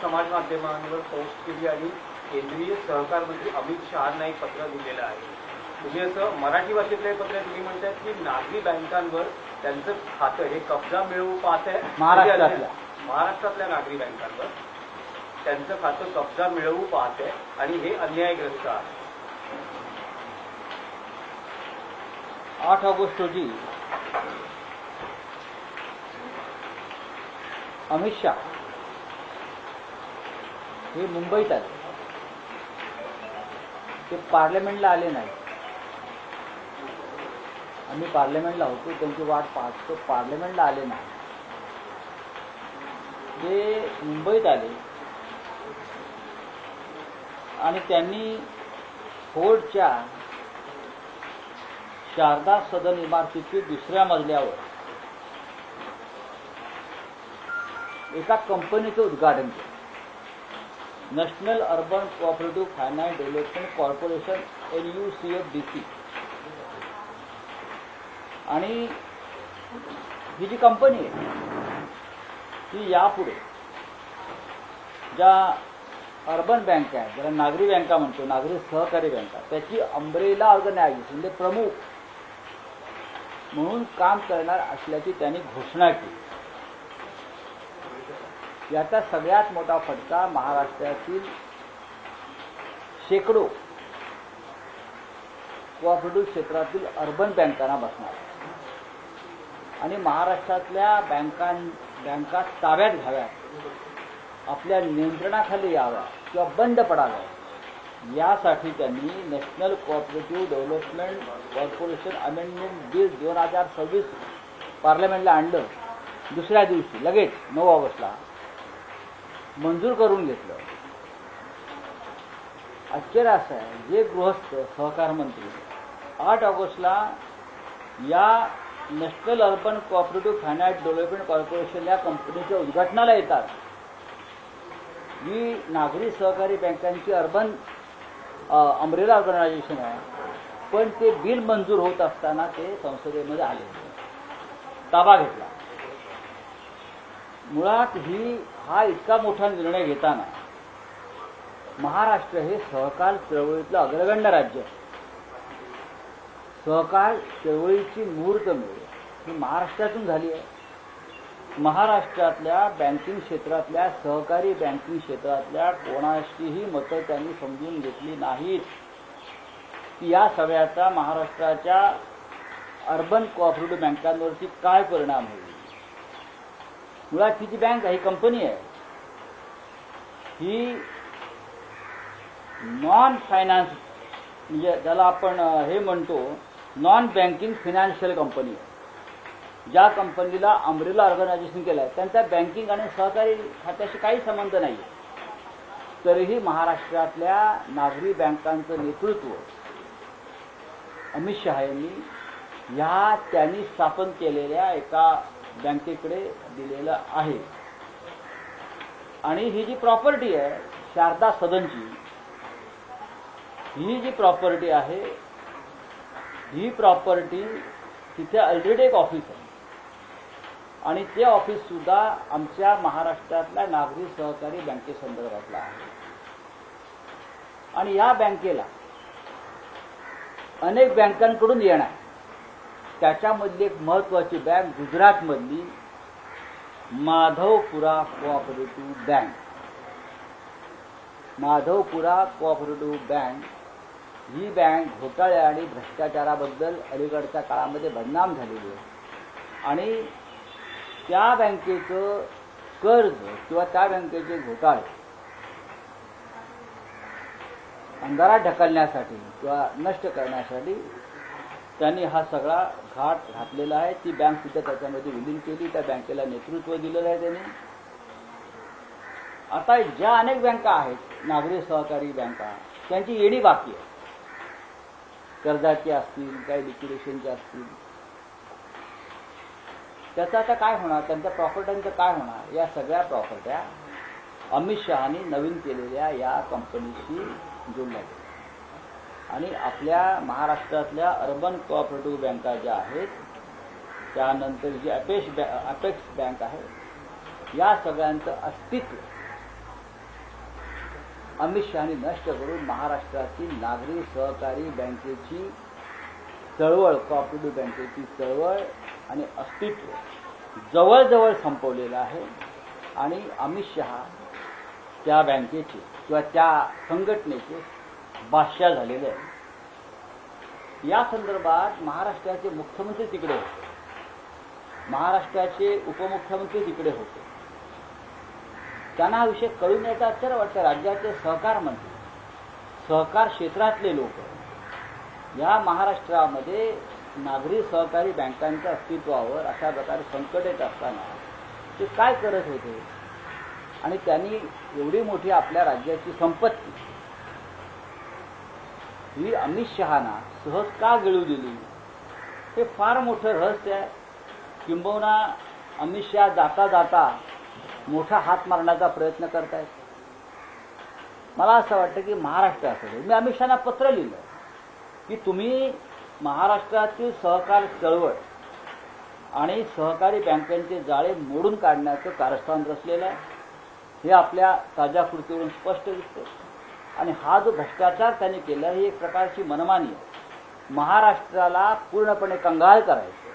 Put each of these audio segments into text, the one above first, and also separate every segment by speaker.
Speaker 1: समाज माध्यमांवर पोस्ट केली आणि केंद्रीय सहकार मंत्री अमित शहांना एक पत्र दिलेलं आहे. तुम्ही असं मराठी भाषेतलं हे पत्र तुम्ही म्हणतात की नागरी बँकांवर त्यांचं खातं हे कब्जा मिळवू पाहत आहे. महाराष्ट्रातल्या नागरी बँकांवर त्यांचं खातं कब्जा मिळवू पाहत आहे आणि हे अन्यायग्रस्त आहे.
Speaker 2: 8 ऑगस्ट रोजी अमित शाह हे मुंबईत आले. ते पार्लमेंटला आले नाही. आम्ही पार्लमेंटला होतो, त्यांची वाट पाहतो. पार्लमेंटला आले नाही. ते मुंबईत आले आणि त्यांनी फोर्टच्या शारदा सदन इमारतीच्या दुसऱ्या मजल्यावर एका कंपनीचं उद्घाटन केलं. National urban cooperative finance development corporation NUCFDC. आणि ही जी कंपनी आहे ती यापुढे ज्या अर्बन बँका आहेत, ज्याला नागरी बँका म्हणतो, नागरी सहकारी बँका, त्याची अंब्रेला ऑर्गनायझेशन म्हणजे प्रमुख म्हणून काम करणार असल्याची त्यांनी घोषणा केली. याचा सगळ्यात मोठा फटका महाराष्ट्रातील शेकडो कोऑपरेटिव्ह क्षेत्रातील अर्बन बँकांना बसणार आणि महाराष्ट्रातल्या बँका ताब्यात घ्याव्यात, आपल्या नियंत्रणाखाली याव्यात किंवा बंद पडाव्यात यासाठी त्यांनी national cooperative development corporation amendment bill 2026 पार्लमेंटला आणलं. दुसऱ्या दिवशी लगेच 9 ऑगस्टला मंजूर करून घेतलं. आश्चर्य असं आहे, जे गृहस्थ सहकार मंत्री 8 ऑगस्टला या national urban cooperative finance development corporation या कंपनीच्या उद्घाटनाला येतात, जी नागरी सहकारी बँकांची अर्बन अंब्रेला ऑर्गनायझेशन आहे, पण ते बिल मंजूर होत असताना ते संसदेमध्ये आले, ताबा घेतला. मुळात हा इतका मोठा निर्णय घेताना महाराष्ट्र हे सहकार चळवळीतलं अग्रगण्य राज्य आहे. सहकार चळवळीची मुहूर्तमेढ ही महाराष्ट्रातून झाली आहे. महाराष्ट्रातल्या बँकिंग क्षेत्रातल्या, सहकारी बँकिंग क्षेत्रातल्या कोणाशीही मतं त्यांनी समजून घेतली नाहीत की या सगळ्याचा महाराष्ट्राच्या अर्बन कोऑपरेटिव्ह बँकांवरती काय परिणाम होईल. मुळात ही जी बँक आहे, ही कंपनी आहे, ही नॉन फायनान्स म्हणजे ज्याला आपण हे म्हणतो नॉन बँकिंग फायनान्शियल कंपनी आहे. ज्या कंपनीला अंब्रेला ऑर्गनायझेशन केलं आहे त्यांचा बँकिंग आणि सहकारी खात्याशी काही संबंध नाही. तरीही महाराष्ट्रातल्या नागरी बँकांचं नेतृत्व अमित शहा यांनी त्यांनी स्थापन केलेल्या एका बँकेकडे दिलेलं आहे. आणि ही जी प्रॉपर्टी आहे शारदा सदनची, ही जी प्रॉपर्टी आहे, ही प्रॉपर्टी तिथे ऑलरेडी एक ऑफिस आहे आणि ते ऑफिस सुद्धा आमच्या महाराष्ट्रातल्या नागरी सहकारी बँकेसंदर्भातला आहे. आणि या बँकेला अनेक बँकांकडून येणार. त्याच्यामधली एक महत्वाची बँक गुजरातमधली Madhavpura cooperative bank. Madhavpura cooperative bank ही बँक घोटाळे आणि भ्रष्टाचाराबद्दल अलीकडच्या काळामध्ये बदनाम झालेली आहे. आणि त्या बँकेचं कर्ज किंवा त्या बँकेचे घोटाळे अंधारात ढकलण्यासाठी किंवा नष्ट करण्यासाठी त्यांनी हा सगळा घाट घातलेला आहे. ती बँक सुद्धा त्याच्यामध्ये विलीन केली. त्या बँकेला नेतृत्व दिलेलं आहे त्यांनी. आता ज्या अनेक बँका आहेत नागरी सहकारी बँका, त्यांची येणी बाकी आहे. कर्जाची असतील, काही लिक्विडेशनच्या असतील. त्याचं आता काय होणार, त्यांच्या प्रॉपर्ट्यांचं काय होणार, या सगळ्या प्रॉपर्ट्या अमित शहानी नवीन केलेल्या या कंपनीशी जोडल्या गेल्या. आणि आपल्या महाराष्ट्रातल्या अर्बन कोऑपरेटिव्ह बँका ज्या आहेत, त्यानंतर जी अपेक्स बँक आहे, या सगळ्यांचं अस्तित्व अमित शहानी नष्ट करून महाराष्ट्रातील नागरी सहकारी बँकेची चळवळ, कोऑपरेटिव्ह बँकेची चळवळ आणि अस्तित्व जवळजवळ संपवलेलं आहे. आणि अमित शहा त्या बँकेचे किंवा त्या संघटनेचे बादशाह झालेले आहे. या संदर्भात महाराष्ट्राचे मुख्यमंत्री तिकडे होते, महाराष्ट्राचे उपमुख्यमंत्री तिकडे होते. त्यांना हा विषय कळून येता आश्चर्य वाटतं. राज्याचे सहकार मंत्री, सहकार क्षेत्रातले लोक या महाराष्ट्रामध्ये नागरी सहकारी बँकांच्या अस्तित्वावर अशा प्रकारे संकट येत असताना ते काय करत होते आणि त्यांनी एवढी मोठी आपल्या राज्याची संपत्ती ही अमित शहाना सहज का गिळू दिली, हे फार मोठं रहस्य आहे. किंबहुना अमित शहा जाता जाता मोठा हात मारण्याचा प्रयत्न करतायत. मला असं वाटतं की महाराष्ट्राकडे मी अमित शहाना पत्र लिहिलं की तुम्ही महाराष्ट्रातील सहकार चळवळ आणि सहकारी बँकांचे जाळे मोडून काढण्याचं कारस्थान रचलेलं आहे. हे आपल्या ताज्या कृतीवरून स्पष्ट दिसते. आणि हा जो भ्रष्टाचार त्यांनी केला ही एक प्रकारची मनमानी आहे. महाराष्ट्राला पूर्णपणे कंगाल करायचं.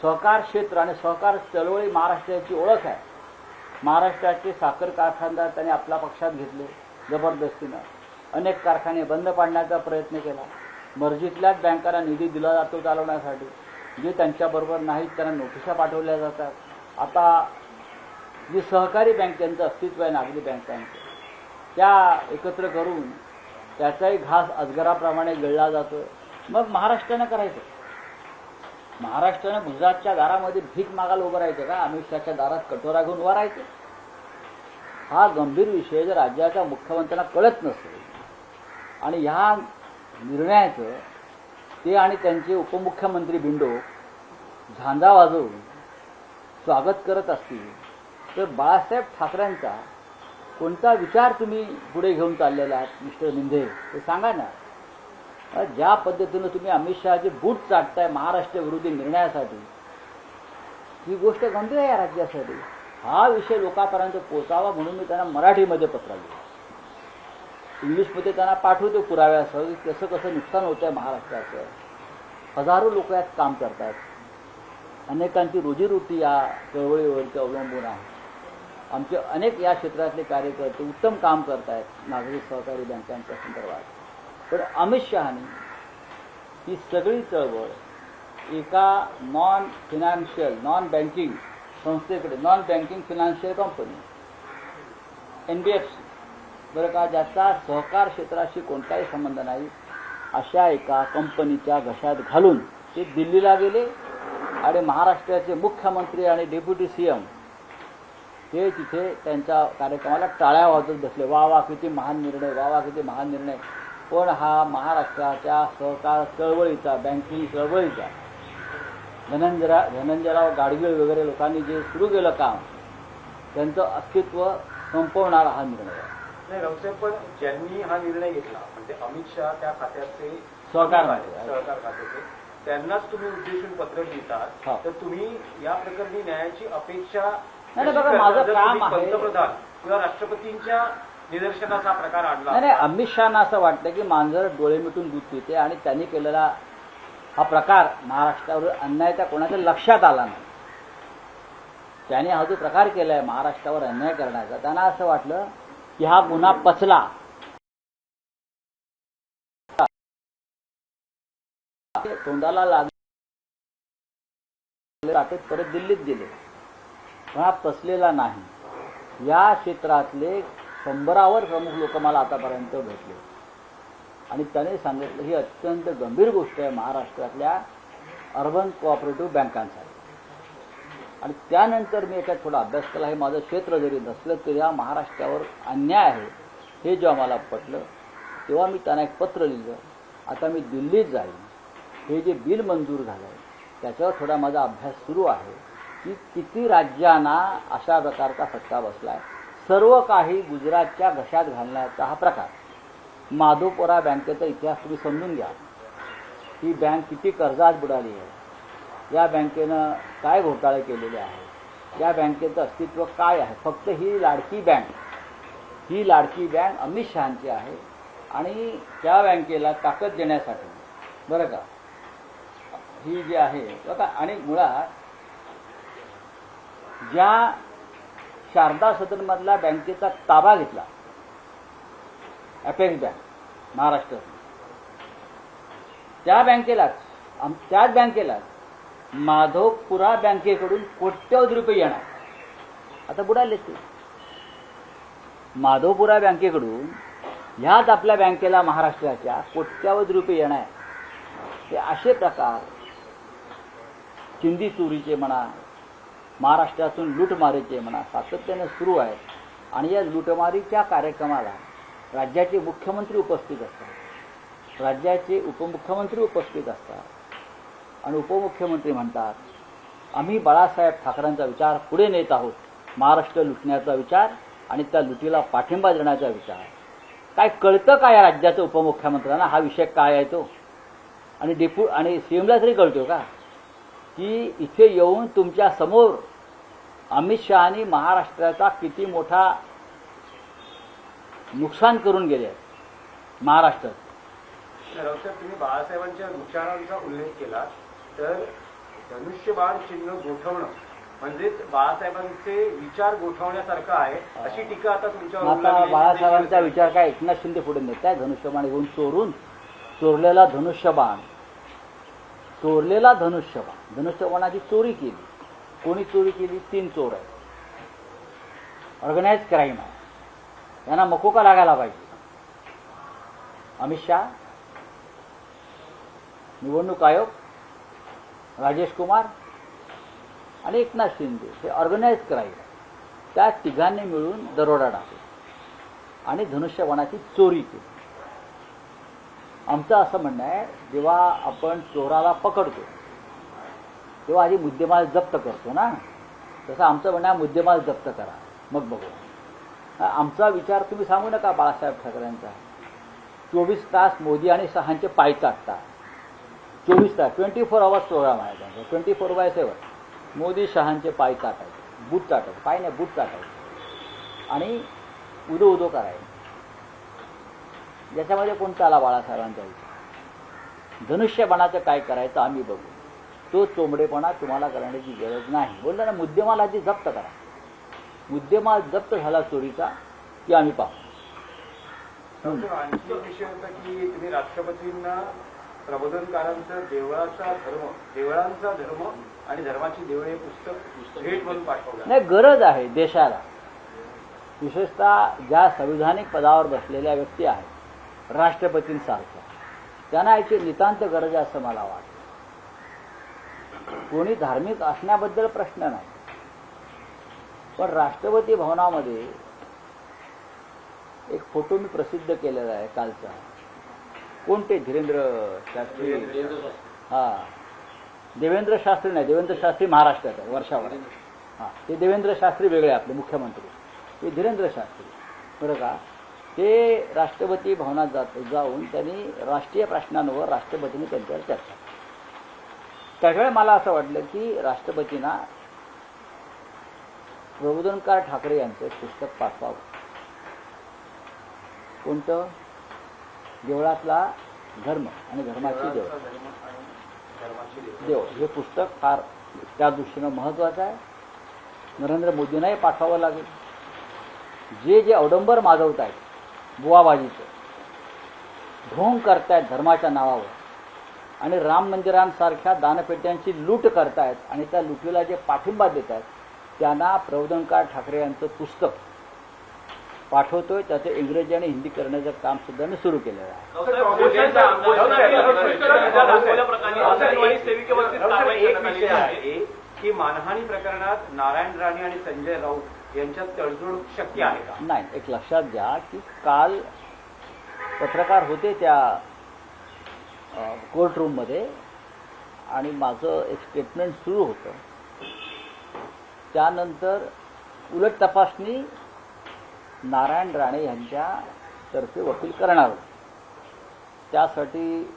Speaker 2: सहकार क्षेत्र आणि सहकार चळवळी महाराष्ट्राची ओळख आहे. महाराष्ट्राचे साखर कारखानदार त्यांनी आपल्या पक्षात घेतले जबरदस्तीनं. अनेक कारखाने बंद पाडण्याचा प्रयत्न केला. मर्जीतल्याच बँकांना निधी दिला जातो चालवण्यासाठी. जे त्यांच्याबरोबर नाहीत त्यांना नोटिसा पाठवल्या जातात. आता जी सहकारी बँकांचं अस्तित्व आहे नागरी बँकांचं, त्या एकत्र करून त्याचाही घास अजगराप्रमाणे गिळला जातो. मग महाराष्ट्रानं करायचं, महाराष्ट्रानं गुजरातच्या दारामध्ये भीक मागायला उभं राहायचं का? अमित शहाच्या दारात कटोरा घेऊन उभं राहायचं? हा गंभीर विषय जर राज्याच्या मुख्यमंत्र्यांना कळत नसेल आणि ह्या निर्णयाचं ते आणि त्यांचे उपमुख्यमंत्री बिंडो झांजा वाजवून स्वागत करत असतील तर बाळासाहेब ठाकरेंचा कोणता विचार तुम्ही पुढे घेऊन चाललेला आहात मिस्टर मिंधे, ते सांगा ना. ज्या पद्धतीनं तुम्ही अमित शहाचे बूट चाटताय महाराष्ट्र विरोधी निर्णयासाठी, ही गोष्ट गंभीर आहे या राज्यासाठी. हा विषय लोकांपर्यंत पोहोचावा म्हणून मी त्यांना मराठीमध्ये पत्र लिहिलं. इंग्लिशमध्ये त्यांना पाठवतो पुराव्यासह कसं कसं नुकसान होतं आहे महाराष्ट्राचं. हजारो लोक यात काम करतात. अनेकांची रोजीरोटी या चळवळीवरती अवलंबून आहे. आमचे अनेक या क्षेत्रातले कार्यकर्ते उत्तम काम करत आहेत नागरी सहकारी बँकांच्या संदर्भात. पण अमित शहानी ही सगळी चळवळ एका नॉन फिनान्शियल, नॉन बँकिंग संस्थेकडे, non banking financial company NBFC बरं का, ज्याचा सहकार क्षेत्राशी कोणताही संबंध नाही, अशा एका कंपनीच्या घशात घालून ते दिल्लीला गेले आणि महाराष्ट्राचे मुख्यमंत्री आणि डेप्युटी CM ते तिथे त्यांच्या कार्यक्रमाला टाळ्या वाजवत बसले. वा वा किती महान निर्णय, वा वा किती महान निर्णय. पण हा महाराष्ट्राच्या सहकार चळवळीचा, बँकिंग चळवळीचा धनंजयराव गाडगीळ वगैरे लोकांनी जे सुरू केलं काम, त्यांचं अस्तित्व संपवणारा हा निर्णय आहे.
Speaker 1: नाही रावसाहेब, पण ज्यांनी हा निर्णय घेतला म्हणजे अमित शहा त्या खात्याचे
Speaker 2: सहकार
Speaker 1: खात्याचे, त्यांनाच तुम्ही उद्देशून पत्र लिहितात. तर तुम्ही या प्रकरणी न्यायाची अपेक्षा
Speaker 2: नाही बघा, माझं काम आहे
Speaker 1: पंतप्रधान किंवा राष्ट्रपतींच्या निदर्शनाचा हा प्रकार आणला.
Speaker 2: नाही, अमित शहाना असं वाटतं की मांजर डोळे मिटून दूध पिते आणि त्यांनी केलेला हा प्रकार महाराष्ट्रावर अन्यायाचा कोणाच्या लक्षात आला नाही. त्याने हा जो प्रकार केलाय महाराष्ट्रावर अन्याय करण्याचा, त्यांना असं वाटलं की हा गुन्हा पचला, तोंडाला लागले, परत दिल्लीत गेले. पण हा पचलेला नाही. या क्षेत्रातले 100वर प्रमुख लोक मला आतापर्यंत भेटले आणि त्याने सांगितलं ही अत्यंत गंभीर गोष्ट आहे महाराष्ट्रातल्या अर्बन कोऑपरेटिव्ह बँकांसाठी. आणि त्यानंतर मी याच्यात थोडा अभ्यास केला. हे माझं क्षेत्र जरी नसलं तरी हा महाराष्ट्रावर अन्याय आहे हे जेव्हा मला पटलं तेव्हा मी त्यांना एक पत्र लिहिलं. आता मी दिल्लीत जाईन, हे जे बिल मंजूर झालं आहे त्याच्यावर थोडा माझा अभ्यास सुरू आहे की किती राज्यांना अशा प्रकारचा फटका बसला आहे. सर्व काही गुजरातच्या घशात घालण्याचा हा प्रकार. माधोपुरा बँकेचा इतिहास तुम्ही समजून घ्या. ही बँक किती कर्जात बुडाली आहे, या बँकेनं काय घोटाळे केलेले आहेत, या बँकेचं अस्तित्व काय आहे. फक्त ही लाडकी बँक ही लाडकी बँक अमित शहाची आहे आणि त्या बँकेला ताकद देण्यासाठी बरं का ही जी आहे बघा. आणि मुळात ज्या शारदा सदनमधला बँकेचा ताबा घेतला अपेक्स बँक महाराष्ट्र, त्याच बँकेलाच माधवपुरा बँकेकडून कोट्यवधी रुपये येणार. आता बुडाले ते माधवपुरा बँकेकडून ह्याच आपल्या बँकेला महाराष्ट्राच्या कोट्यवधी रुपये येणार. हे असे प्रकार चिंदी चोरीचे म्हणा, महाराष्ट्रातून लूटमारीचे म्हणा सातत्याने सुरू आहेत. आणि या लूटमारीच्या कार्यक्रमाला राज्याचे मुख्यमंत्री उपस्थित असतात, राज्याचे उपमुख्यमंत्री उपस्थित असतात आणि उपमुख्यमंत्री म्हणतात आम्ही बाळासाहेब ठाकरेंचा विचार पुढे नेत आहोत, महाराष्ट्र लुटण्याचा विचार आणि त्या लुटीला पाठिंबा देण्याचा विचार. काय कळतं का या राज्याचं उपमुख्यमंत्र्यांना हा विषय काय आहे तो? आणि सीएमला तरी कळतो का की इथे येऊन तुमच्या समोर अमित शहानी महाराष्ट्राचा किती मोठा नुकसान करून गेले आहेत महाराष्ट्रात.
Speaker 1: रावसाहेब, तुम्ही बाळासाहेबांच्या विचारांचा उल्लेख केला तर धनुष्यबाण चिन्ह गोठवणं म्हणजेच बाळासाहेबांचे विचार गोठवण्यासारखं आहे अशी टीका आता तुमच्यावर होऊ
Speaker 2: आता
Speaker 1: लागली.
Speaker 2: बाळासाहेबांचा विचार काय एकनाथ शिंदे पुढे नेत आहे. धनुष्यबाण घेऊन चोरलेला धनुष्यबाणाची चोरी केली. कोणी चोरी केली? 3 चोर आहेत. ऑर्गनाइज क्राईम आहे. यांना मकोका लागायला पाहिजे. अमित शहा, निवडणूक आयोग, राजेश कुमार आणि एकनाथ शिंदे हे ऑर्गनाइज क्राईम. त्या तिघांनी मिळून दरोडा टाकला आणि धनुष्यबाणाची चोरी केली. आमचं असं म्हणणं आहे जेव्हा आपण चोराला पकडतो तेव्हा आधी मुद्देमाल जप्त करतो ना, तसं आमचं म्हणणं आहे मुद्देमाल जप्त करा मग बघू. आमचा विचार तुम्ही सांगू नका बाळासाहेब ठाकरेंचा. 24 तास मोदी आणि शहांचे पाय काढतात. 24 तास 24 आवर्स प्रोग्राम आहे त्यांचा. 24/7 मोदी शहांचे पाय काटायचे, बूट काटायचे, पाय नाही बूट काटायचे आणि उदो करायचे. याच्यामध्ये कोणता आला बाळासाहेबांचा विचार? धनुष्यबाणाचं काय करायचं आम्ही बघू. तो चोंबडेपणा तुम्हाला करण्याची गरज नाही. बोललं ना मुद्देमाल आधी जप्त करा. मुद्देमाल जप्त झाला चोरीचा की आम्ही पाहू.
Speaker 1: आणखी एक विषय होता की तुम्ही राष्ट्रपतींना प्रबोधनकारांचं देवळांचा धर्म आणि धर्माची देवळे पुस्तक भेट म्हणून पाठवलं.
Speaker 2: नाही, गरज आहे देशाला. विशेषतः ज्या संविधानिक पदावर बसलेल्या व्यक्ती आहेत राष्ट्रपतींसारख्या, त्यांना याची नितांत गरज आहे असं मला वाटतं. कोणी धार्मिक असण्याबद्दल प्रश्न नाही, पण राष्ट्रपती भवनामध्ये एक फोटो मी प्रसिद्ध केलेला आहे कालचा. कोणते? धीरेंद्र शास्त्री. देवेंद्र शास्त्री नाही, देवेंद्र शास्त्री महाराष्ट्रात आहे, वर्षावर. ते देवेंद्र शास्त्री वेगळे आपले मुख्यमंत्री. ते धीरेंद्र शास्त्री बरं का. ते राष्ट्रपती भवनात जाऊन त्यांनी राष्ट्रीय प्रश्नांवर राष्ट्रपतींनी त्यांच्यावर चर्चा. त्यावेळी मला असं वाटलं की राष्ट्रपतींना प्रबोधनकार ठाकरे यांचं पुस्तक पाठवावं. कोणतं? देवळातला धर्म आणि धर्माची देव. हे पुस्तक फार त्या दृष्टीनं महत्त्वाचं आहे. नरेंद्र मोदींनाही पाठवावं लागेल. जे अवडंबर माजवत आहेत, बुवाबाजीचं ढोंग करतायत धर्माच्या नावावर आणि राम मंदिरांसारख्या दानपेट्यांची लूट करतायत आणि त्या लुटीला जे पाठिंबा देत आहेत त्यांना प्रबोधनकार ठाकरे यांचं पुस्तक पाठवतोय. त्याचं इंग्रजी आणि हिंदी करण्याचं काम सुद्धा मी सुरू केलेलं आहे.
Speaker 1: एक विषय आहे की मानहानी प्रकरणात नारायण राणे आणि संजय राऊत यांच्यात तडजोड शक्य आहे का?
Speaker 2: नाही, एक लक्षात घ्या की काल पत्रकार होते त्या कोर्ट रूममध्ये आणि माझं एक स्टेटमेंट सुरू होतं. त्यानंतर उलट तपासणी नारायण राणे यांच्यातर्फे वकील करणार होते. त्यासाठी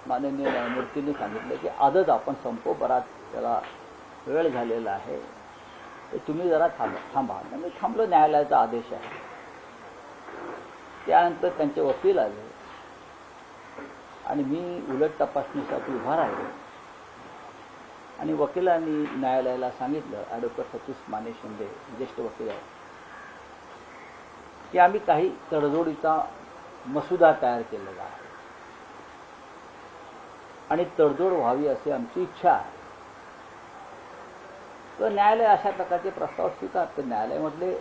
Speaker 2: माननीय न्यायमूर्तींनी सांगितलं की आजच आपण संपू, बराच त्याला वेळ झालेला आहे, ते तुम्ही जरा थांबा. मी थांबलो. न्यायालयाचा आदेश आहे. त्यानंतर त्यांचे वकील आले आणि मी उलट तपासणीसाठी उभा राहिलो आणि वकिलांनी न्यायालयाला सांगितलं, ॲडव्होकेट सतीश माने शिंदे ज्येष्ठ वकील आहेत, की आम्ही काही तडजोडीचा मसुदा तयार केलेला आहे आणि तडजोड व्हावी अशी आमची इच्छा आहे. तर न्यायालय अशा प्रकारचे प्रस्ताव स्वीकारतं. न्यायालयामधले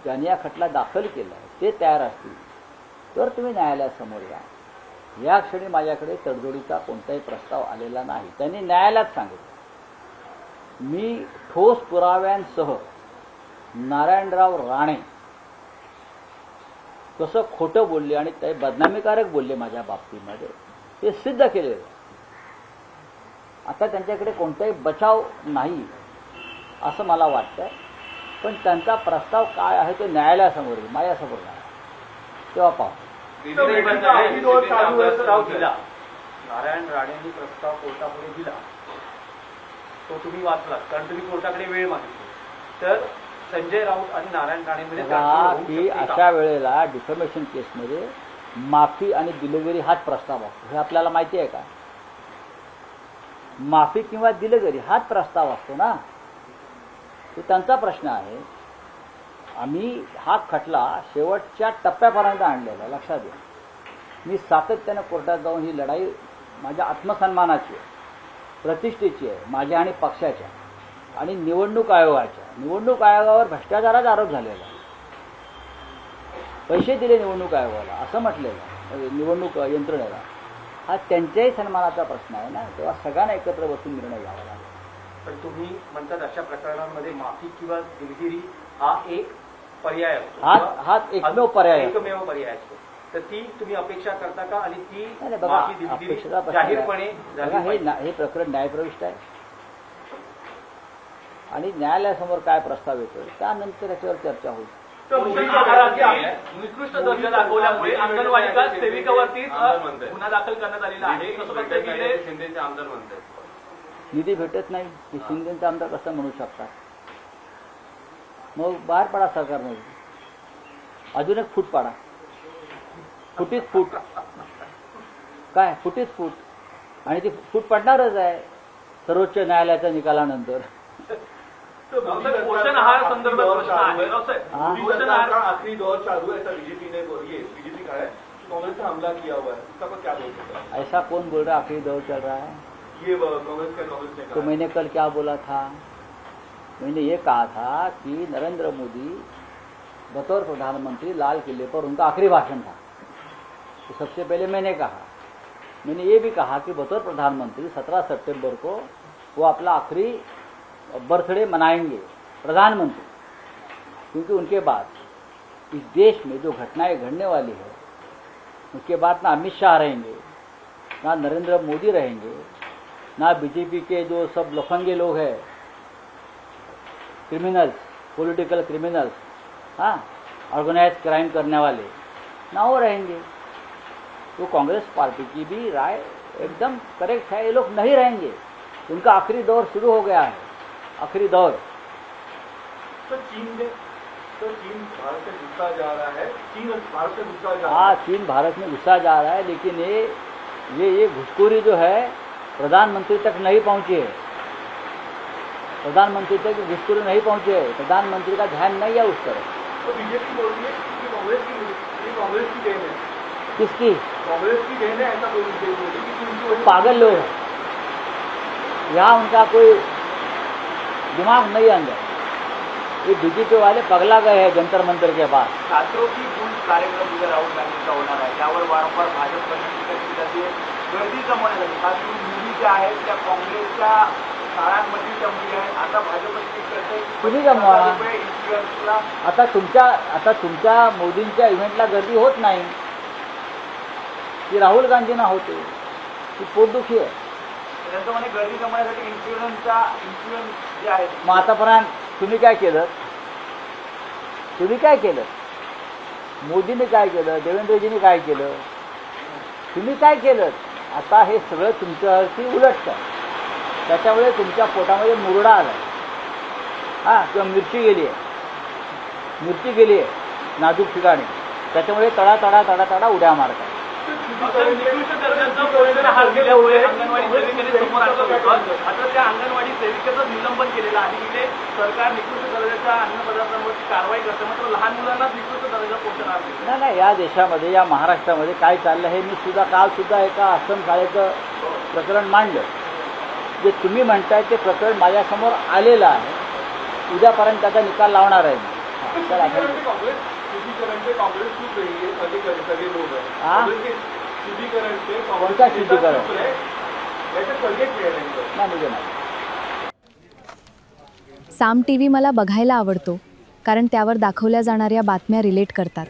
Speaker 2: ज्यांनी हा खटला दाखल केला आहे ते तयार असतील तर तुम्ही न्यायालयासमोर या. या क्षणी माझ्याकडे तडजोडीचा कोणताही प्रस्ताव आलेला नाही. त्यांनी न्यायालयात सांगितलं, मी ठोस पुराव्यांसह नारायणराव राणे कसं खोटं बोलले आणि ते बदनामीकारक बोलले माझ्या बाबतीमध्ये ते सिद्ध केलेलं. आता त्यांच्याकडे कोणताही बचाव नाही असं मला वाटतं. पण त्यांचा प्रस्ताव काय आहे तो न्यायालयासमोर येईल, माझ्यासमोर नाही. तेव्हा पाहू.
Speaker 1: नारायण राणेंनी प्रस्ताव कोर्टापुढे दिला, तो तुम्ही वाचला कारण तुम्ही कोर्टाकडे वेळ मागितली. तर संजय राऊत आणि नारायण राणेंमध्ये
Speaker 2: की अशा वेळेला डिफॉर्मेशन केसमध्ये माफी आणि दिलगिरी हाच प्रस्ताव असतो. हे आपल्याला माहिती आहे का? माफी किंवा दिलगिरी हाच प्रस्ताव असतो ना. तो त्यांचा प्रश्न आहे. आम्ही हा खटला शेवटच्या टप्प्यापर्यंत आणलेला, लक्षात घ्या. मी सातत्यानं कोर्टात जाऊन ही लढाई माझ्या आत्मसन्मानाची आहे, प्रतिष्ठेची आहे, माझ्या आणि पक्षाच्या आणि निवडणूक आयोगाच्या. निवडणूक आयोगावर भ्रष्टाचाराचा आरोप झालेला, पैसे दिले निवडणूक आयोगाला असं म्हटलेलं निवडणूक यंत्रणेला. हा त्यांच्याही सन्मानाचा प्रश्न आहे ना. तेव्हा सगळ्यांना एकत्र बसून निर्णय घ्यावा लागेल.
Speaker 1: पण तुम्ही म्हणतात अशा प्रकरणांमध्ये माफी किंवा दिलगिरी हा एक पर्याय असतो,
Speaker 2: हा एकमेव पर्याय
Speaker 1: असतो. तर ती तुम्ही अपेक्षा करता का? आणि ती
Speaker 2: बघा,
Speaker 1: माफी दिलगिरी
Speaker 2: अपेक्षेचा
Speaker 1: जाहीरपणे
Speaker 2: हे प्रकरण न्यायप्रविष्ट आहे आणि न्यायालयासमोर काय प्रस्ताव येतो त्यानंतर याच्यावर चर्चा होईल.
Speaker 1: निकृष्ट दर्जा दाखवल्यामुळे अंगणवाडीच्या सेविकावरती गुन्हा दाखल करण्यात आलेला आहे. शिंदेचे आमदार म्हणतात
Speaker 2: निधी भेटत नाही की शिंदेचा आमदार कसं म्हणू शकतात? मग बाहेर पडा सरकारमध्ये, अजून एक फूट पाडा. फुटीत फूट काय, फुटीत फूट. आणि ती फूट पडणारच आहे सर्वोच्च न्यायालयाच्या निकालानंतर.
Speaker 1: पोषण आहार संदर्भात प्रश्न आहे.
Speaker 3: आखिरी दौर चालू है, ऐसा बीजेपी ने बीजेपी का है, कांग्रेस ने हमला किया हुआ है, इसका पर क्या बोल सकते हैं?
Speaker 2: ऐसा कौन बोल रहा है आखिरी दौर चल रहा है?
Speaker 3: ये कांग्रेस ने
Speaker 2: तो मैंने कल क्या बोला था? मैंने ये कहा था कि नरेंद्र मोदी बतौर प्रधानमंत्री लाल किले पर उनका आखिरी भाषण था. तो सबसे पहले मैंने ये भी कहा कि बतौर प्रधानमंत्री 17 सितंबर को वो अपना आखिरी बर्थडे मनाएंगे प्रधानमंत्री, क्योंकि उनके बाद इस देश में जो घटनाएं घटने वाली है उसके बाद ना अमित शाह रहेंगे, ना नरेंद्र मोदी रहेंगे, ना बीजेपी के जो सब लफंगे लोग हैं, क्रिमिनल्स, पॉलिटिकल क्रिमिनल्स, हाँ, ऑर्गेनाइज क्राइम करने वाले, ना वो रहेंगे. तो कांग्रेस पार्टी की भी राय एकदम करेक्ट है. ये लोग नहीं रहेंगे, उनका आखिरी दौर शुरू हो गया है, आखिरी दौर.
Speaker 3: तो चीन भारत में घुसता जा रहा है. चीन भारत में घुसता जा रहा है.
Speaker 2: हाँ, चीन भारत में घुसा जा रहा है, लेकिन ये घुसखोरी जो है प्रधानमंत्री तक नहीं पहुंची है. प्रधानमंत्री तक घुसखोरी नहीं पहुंचे है. प्रधानमंत्री का ध्यान नहीं है उस तरफ.
Speaker 3: तो बीजेपी बोल रही है कि कांग्रेस की देन है.
Speaker 2: किसकी?
Speaker 3: कांग्रेस की देन है, ऐसा बोल रही है.
Speaker 2: पागल लोग हैं यहाँ, उनका कोई दिमाग नहीं अंदर. ये बीजेपी वाले पगला गए हैं जंतर मंतर के बाद.
Speaker 1: छात्रों की गुंज कार्यक्रम उद्या राहुल गांधींचा होणार आहे, त्यावर वारंवार भाजपकडून टीका केली जाते. गर्दी जमवण्यासाठी खास करून मुली ज्या आहेत त्या काँग्रेसच्या शाळांमधील त्या मुली आहेत. आता भाजपची
Speaker 2: तुम्ही जमवा. आता तुमच्या मोदींच्या इव्हेंटला गर्दी होत नाही, ती राहुल गांधींना होते. ती पोटदुखी आहे.
Speaker 1: त्यांचं म्हणे गर्दी जमवण्यासाठी इन्फ्लुएन्स जे आहेत.
Speaker 2: मग आतापर्यंत तुम्ही काय केलं? मोदीने काय केलं? देवेंद्रजींनी काय केलं? तुम्ही काय केलं? आता हे सगळं तुमच्यावरती उलटतं. त्याच्यामुळे तुमच्या पोटामध्ये मुरडा आला, हा, किंवा मिरची गेली आहे नाजूक ठिकाणी. त्याच्यामुळे तडा उड्या मारतात.
Speaker 1: निकृष्ट दर्जाचा भोजन आहार दिल्यामुळे अंगणवाडी सेविकेने समोर आणलं होतं. आता त्या अंगणवाडी सेविकेचं निलंबन केलेलं आहे. इथे सरकार निकृष्ट दर्जाच्या अन्नपदार्थांवरची कारवाई करते, मात्र लहान मुलांना निकृष्ट दर्जाचा पोषण आहार देते.
Speaker 2: नाही, या देशामध्ये, या महाराष्ट्रामध्ये काय चाललं हे मी काल सुद्धा एका आश्रमशाळेचं प्रकरण मांडलं. जे तुम्ही म्हणताय ते प्रकरण माझ्यासमोर आलेलं आहे. उद्यापर्यंत त्याचा निकाल लावणार आहे मी. चला,
Speaker 3: शुद्धिकरण पे कांग्रेस चुप रही है, सगे लोग हैं.
Speaker 2: हाँ?
Speaker 3: कांग्रेस के शुद्धिकरण पे
Speaker 2: कोणता शुद्धीकरण?
Speaker 3: चुप रहे, ऐसे सगे कह रहे हैं.
Speaker 2: नाही, मुझे नाही.
Speaker 4: साम टीव्ही मला बघायला आवडतो कारण त्यावर दाखवल्या जाणाऱ्या बातम्या रिलेट करतात.